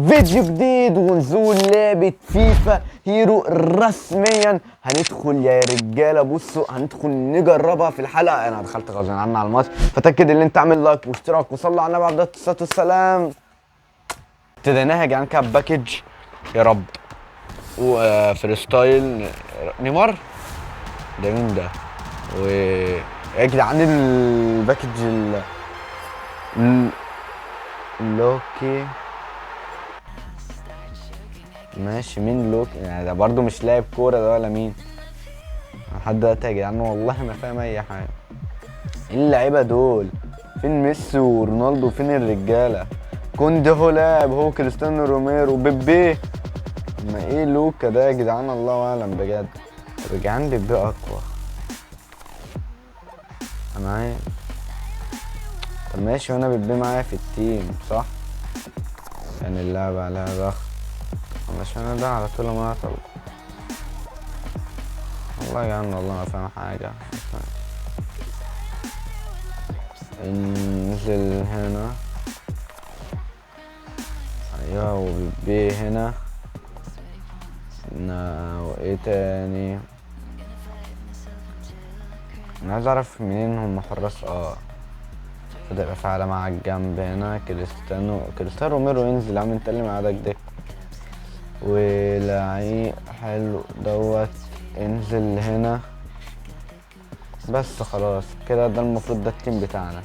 فيديو جديد ونزول لعبة فيفا هيرو رسميا. هندخل يا رجاله، بصوا هندخل نجربها في الحلقه. انا دخلت غصب عني على الماتش، فتاكد ان انت عامل لايك واشتراك وصلي على النبي عليه الصلاه والسلام. ابتديناها يا جدعان كاب باكج يا رب، وفري ستايل نيمار ده مين ده؟ و يا جدعان الباكج لوكي ماشي. مين لوكي يعني؟ ده برضو مش لاعب كوره ده ولا مين لحد دلوقتي يا جدعان؟ والله ما فاهم اي حاجه. ايه اللعيبه دول؟ فين ميسي ورونالدو؟ فين الرجاله؟ كوندي هو لاعب، هو كريستيانو روميرو بيبي. ما ايه لوكا ده يا جدعان؟ الله اعلم بجد. طب يا جدعان بيبي اقوى. انا معايا. طب ماشي، وانا بيبي معايا في التيم صح؟ يعني اللعبه عليها ضغط عشان انا ده على طول ما طب. والله يا جدعان والله ما فاهم حاجه. انزل هنا، ايوه، وبيبي هنا. وايه تاني؟ انا عايز اعرف منين هم حراس. بدأ يبقى في علامة على الجنب هنا. كريستيانو روميرو ينزل يا عم، انت اللي معادك ده. ولعيب حلو دوت انزل هنا. بس خلاص كده، ده المفروض ده التيم بتاعنا.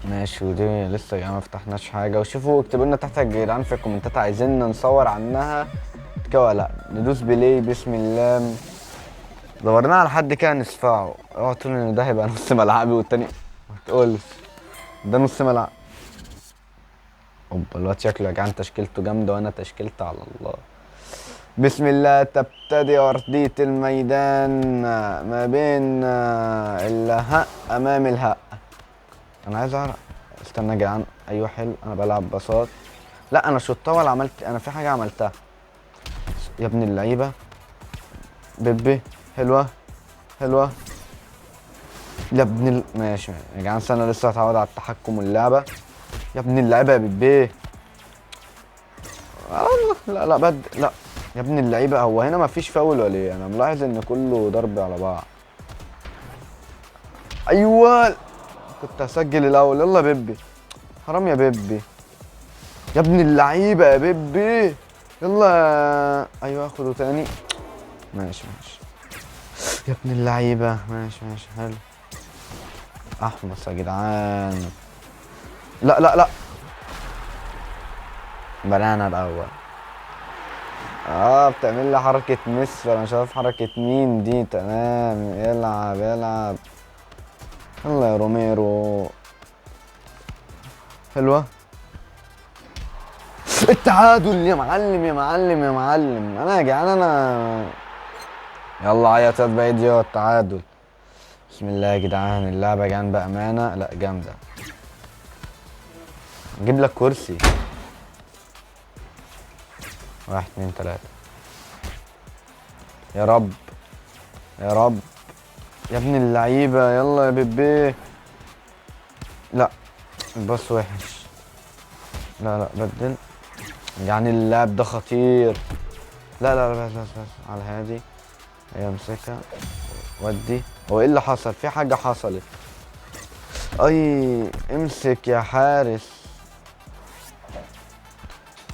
ماشي، ودي لسه يا جماعه ما فتحناش حاجه. وشوفوا اكتبوا لنا تحت يا جدعان في الكومنتات عايزيننا نصور عنها كده ولا لا. ندوس بلاي بسم الله. دورنا على حد كده نسفعه. اوعى تقول ان ده هيبقى نص ملعبي والتاني ما تقولش ده نص ملعب. اوبا الواد شكله يا جدعان تشكيلته جامده، وانا تشكيلتي على الله. بسم الله. تبتدي أرضية الميدان ما بين الهاء أمام الهاء. أنا عايز أعرف. استنى يا جدعان. أيوه حلو، أنا بلعب باصات. لا أنا شطها ولا عملت؟ أنا في حاجة عملتها يا ابن اللعيبة. بيبي حلوة حلوة يا ابن ماشي يا جدعان، استنى لسه هتعود على التحكم واللعبة. يا ابن اللعيبة يا بيبي. لا لا لا يا ابن اللعيبه. هو هنا مفيش فاول ولا ايه؟ انا ملاحظ ان كله ضرب على بعض. ايوه كنت هسجل الاول. يلا بيبي، حرام يا بيبي يا ابن اللعيبه يا بيبي. يلا ايوه خده تاني. ماشي يا ابن اللعيبه. ماشي حلو. احمص يا جدعان. لا لا لا بنانا الاول. بتعمل لي حركة ميسي، انا مش عارف حركة مين دي. تمام، يلعب يلا يا روميرو. حلوة. التعادل يا معلم يا معلم. انا يا جدعان انا. يلا عيط يا بعيد يا التعادل. بسم الله يا جدعان. اللعبة يا جدعان بأمانة لا جامدة. اجيب لك كرسي. 1 2 3 يا رب يا ابن اللعيبة. يلا يا بيبي. لا الباص وحش. لا بدل. يعني اللاعب ده خطير. لا بس على الهادي. امسكها ودي. هو ايه اللي حصل؟ في حاجة حصلت. اي امسك يا حارس.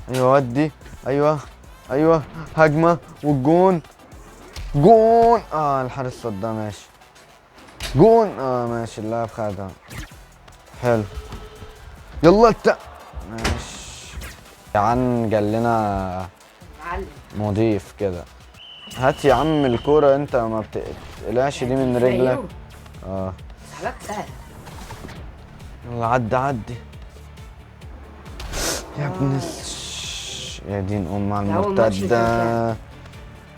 ايوه ودي. ايوه هجمة والجون. جون. الحارس صدها. ماشي جون. ماشي اللاعب خدها. حلو. يلا ماشي يا عم. قال لنا مضيف كده. هات يا عم الكورة. انت ما بتقلعش دي من رجلك. سحبك سهل. يلا عدي يا ابن يا دين على المرتدة.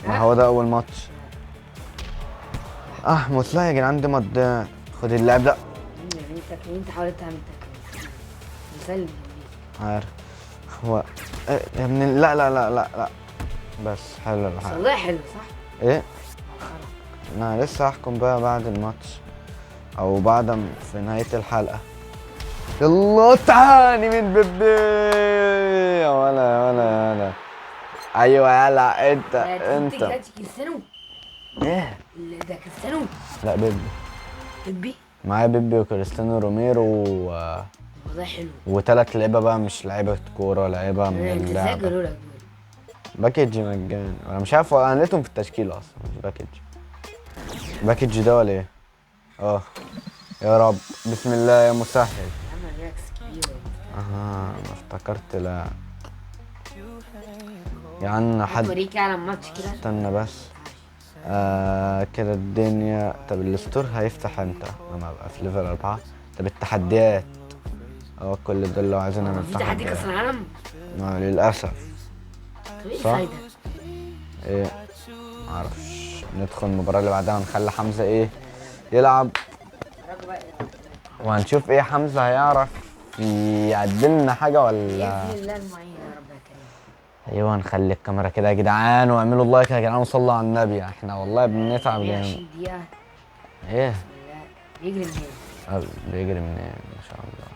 ما هو ده أول ماتش. أحمد لا يا جدعان دي مضيع. خد اللاعب ده. انت حاولت تعمل تكوين مسلم. عارف هو يا ابن. لا بس حلو الحاجة. والله حلو صح؟ ايه؟ انا لسه هحكم بقى بعد الماتش او بعد في نهاية الحلقة. يلا تعاني من بيبي. ايوه يلا انت انت انت كريستيانو. ايه؟ ده كريستيانو. لا بيبي. بيبي. معايا بيبي وكريستيانو روميرو والله حلو. وثلاث لعيبه بقى، مش لعيبه كوره، لعيبه من انت ازاي اللعبه. جالوا لك دول؟ باكج مجاني، انا مش عارف، انا لقيتهم في التشكيله اصلا مش باكج. باكج ده ولا ايه؟ اه يا رب بسم الله يا مسهل. عمل رياكس كبير. اها انا افتكرت لا. يا عم حد اوريك على الماتش كده. استنى بس. كده الدنيا. طب الستور هيفتح امتى؟ لما ابقى في ليفل 4. طب التحديات. كل دول لو عايزين نعمل في تحدي كاس العالم؟ للاسف. طب ايه صح؟ الفايده؟ ايه معرفش. ندخل المباراة اللي بعدها ونخلي حمزة ايه يلعب، وهنشوف ايه حمزة هيعرف يعدلنا حاجة ولا. باذن الله المعين يا رب يا كريم. ايوه نخلي الكاميرا كده يا جدعان، واعملوا لايك يا جدعان وصلوا على النبي، احنا والله بنتعب جامد. 120 دقيقة. ايه؟ بيجري منين؟ بيجري منين ما شاء الله.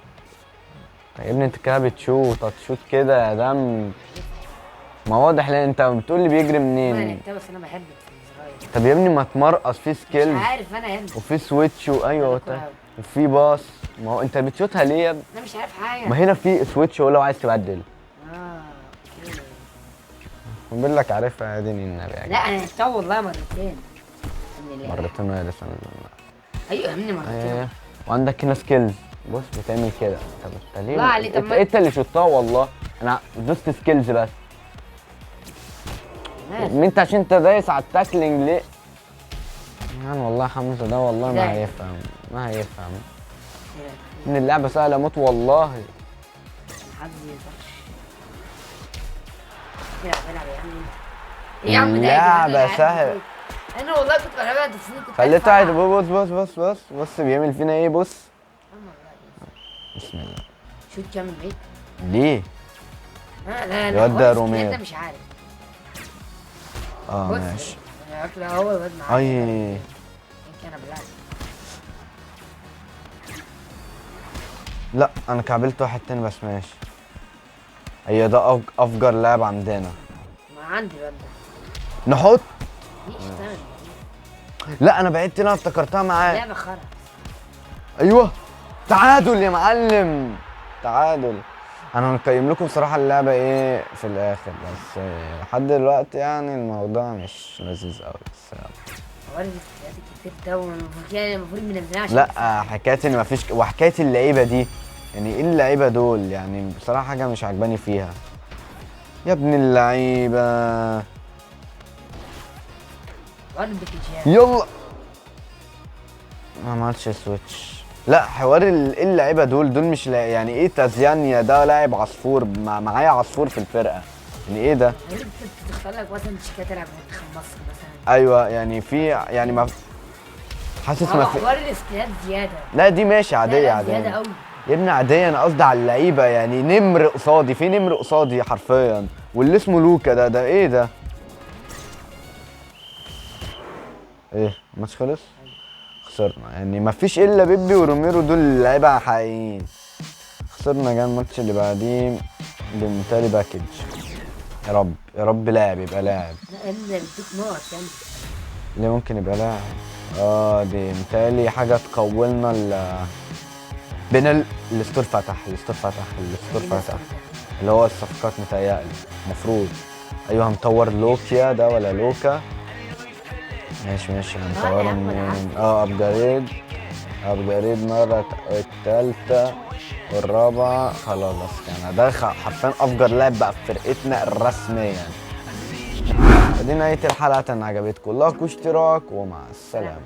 طيب يا ابني انت كده بتشوط، هتشوط كده يا دم. ما واضح لان انت بتقول لي بيجري انا منين. لعبتها بس انا بحب الزراير. طب يا ابني ما تمرقص في سكيلز مش عارف انا يا ابني. وفي سويتش وايوه وفي باص. ما هو انت بتشوتها ليه يا ابني؟ انا مش عارف حاجة. ما هنا في سويتش هو لو عايز تبدل. اوكي. بقول لك عارفها يا ديني النبي يا لا انا لعبتها والله مرتين. مرتين ولا لسه. ايوه يا ابني مرتين. ايه وعندك هنا سكيلز. بص بتعمل كده. طب انت ليه؟ لا علي، طب انت اللي شطها والله. انا دوست سكيلز بس. انت عشان انت دايس على التاكلينج ليه؟ يعني والله حمزة ده والله ما هيفهم. ما هيفهم. ان اللعبة سهلة موت والله. حد يطرش. العب يا عم. اللعبة سهلة. انا والله كنت بلعبها تسنين. كنت خليته عادي. بص بص بص بص بص بيعمل فينا ايه. بص بسم الله. شوت كامل بعيد. ليه؟ لا الواد ده روميرو. انت مش عارف. ماشي. لا هو الواد معايا. يمكن انا بلعب. لا انا كعبلت واحد تاني بس ماشي. هي ده افجر لاعب عندنا. ما عندي الواد ده. نحط. اشتغل. لا انا بعدت انا افتكرتها معاه. لعبة خرا. ايوه تعادل يا معلم. تعادل. انا هنقيم لكم صراحه اللعبه ايه في الاخر، بس لحد دلوقتي يعني الموضوع مش لذيذ قوي بس. حواري كتير ده المفروض منزلها عشان لا حكايه ان مفيش وحكايه اللعيبه دي. يعني ايه اللعيبه دول؟ يعني بصراحه حاجه مش عجباني فيها يا ابن اللعيبه. يلا ما عملتش سويتش. لا حوار اللعيبه دول مش يعني ايه تازيانيا ده لاعب عصفور معايا عصفور في الفرقه. يعني ايه ده؟ تختار لك مثلا تشيكا تلعب منتخب مصر مثلا. ايوه يعني في يعني ما حاسس ما في حوار الاسكيلات زياده. لا دي ماشي عاديه عاديه زياده قوي يا ابني عاديه. انا قصدي على اللعيبه يعني نمر قصادي، في نمر قصادي حرفيا، واللي اسمه لوكا ده ايه ده؟ ايه الماتش خلص؟ خسرنا يعني. ما فيش الا بيبي وروميرو دول لعيبه حقيقيين. خسرنا. جاي الماتش اللي بعديه بمثالي باكج. يا رب يا رب لاعب يبقى لاعب. لا اللي بيديك نقط يعني. ليه ممكن يبقى لاعب؟ دي متهيألي حاجه تقولنا بين الستور فتح. اللي هو الصفقات متهيألي المفروض. ايوه هنطور لوكيا ده ولا لوكا. ماشي هنطوره منين؟ ابجريد مرة التالتة والرابعة خلاص. كان ده حرفيا افجر لاعب بقى في فرقتنا رسميا. دي نهاية الحلقة. عجبتكم لايك واشتراك ومع السلامة.